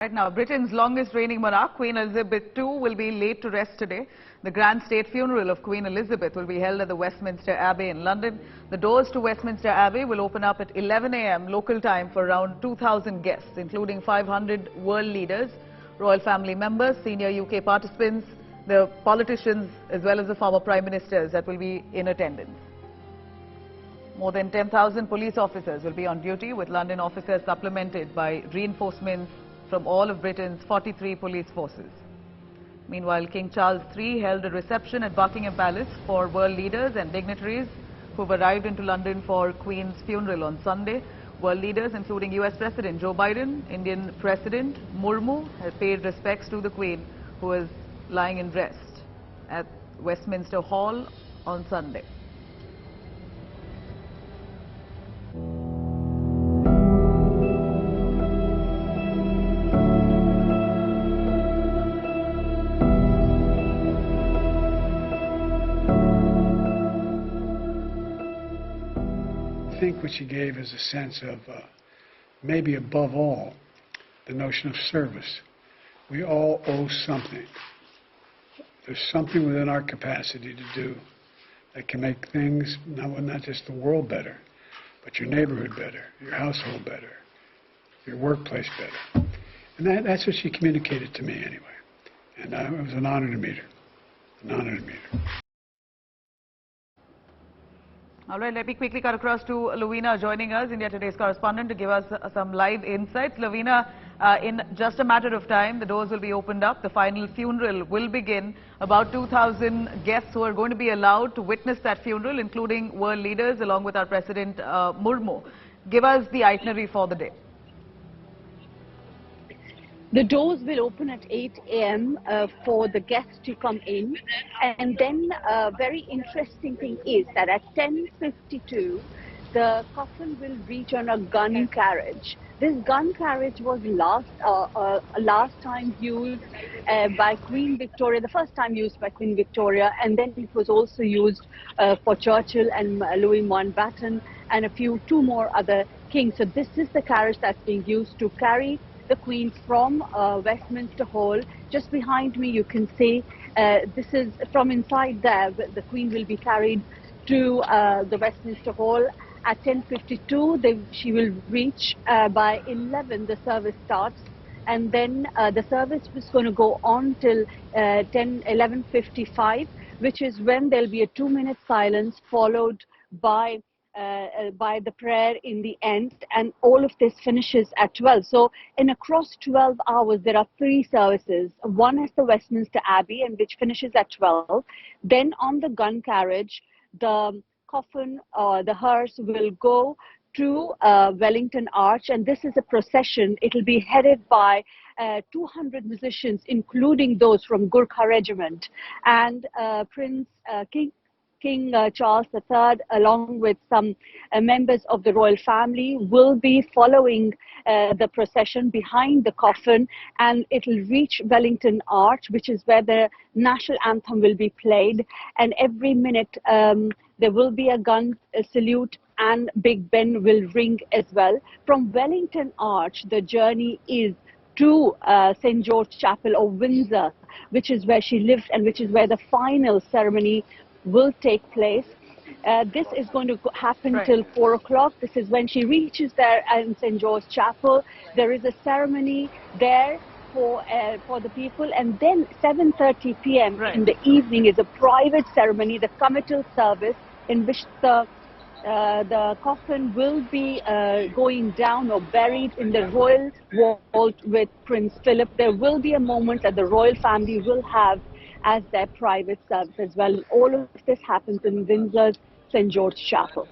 Right now, Britain's longest reigning monarch, Queen Elizabeth II, will be laid to rest today. The grand state funeral of Queen Elizabeth will be held at the Westminster Abbey in London. The doors to Westminster Abbey will open up at 11 a.m. local time for around 2,000 guests, including 500 world leaders, royal family members, senior UK participants, the politicians, as well as the former prime ministers that will be in attendance. More than 10,000 police officers will be on duty, with London officers supplemented by reinforcements from all of Britain's 43 police forces. Meanwhile, King Charles III held a reception at Buckingham Palace for world leaders and dignitaries who've arrived into London for Queen's funeral on Sunday. World leaders, including US President Joe Biden, Indian President Murmu, have paid respects to the Queen, who is lying in rest at Westminster Hall on Sunday. I think what she gave is a sense of, maybe above all, the notion of service. We all owe something. There's something within our capacity to do that can make things, not just the world better, but your neighborhood better, your household better, your workplace better. And that's what she communicated to me anyway. And it was an honor to meet her. An honor to meet her. All right, let me quickly cut across to Lavina joining us, India Today's correspondent, to give us some live insights. Lavina, in just a matter of time, the doors will be opened up. The final funeral will begin. About 2,000 guests who are going to be allowed to witness that funeral, including world leaders, along with our President Murmu. Give us the itinerary for the day. The doors will open at 8 a.m. For the guests to come in, and then a very interesting thing is that at 10:52 the coffin will reach on a gun carriage. This gun carriage was last time used by Queen Victoria, the first time used by Queen Victoria, and then it was also used for Churchill and Louis Mountbatten and two more other kings. So this is the carriage that's being used to carry the Queen from Westminster Hall. Just behind me you can see this is from inside there. The Queen will be carried to the Westminster Hall at 10:52. She will reach by 11. The service starts, and then the service is going to go on till 11:55, which is when there'll be a 2-minute silence followed by the prayer in the end, and all of this finishes at 12. So in across 12 hours there are 3 services. One is the Westminster Abbey, and which finishes at 12. Then on the gun carriage, the coffin, the hearse will go to Wellington Arch, and this is a procession. It will be headed by 200 musicians, including those from Gurkha Regiment, and King Charles III, along with some members of the royal family, will be following the procession behind the coffin, and it will reach Wellington Arch, which is where the national anthem will be played. And every minute there will be a gun salute, and Big Ben will ring as well. From Wellington Arch, the journey is to St. George Chapel or Windsor, which is where she lived and which is where the final ceremony will take place. This is going to happen till 4 o'clock. This is when she reaches there in St. George Chapel. There is a ceremony there for the people, and then 7:30 p.m. in the evening is a private ceremony, the committal service, in which the coffin will be going down or buried in the royal vault with Prince Philip. There will be a moment that the royal family will have as their private service as well. All of this happens in Windsor's St. George Chapel.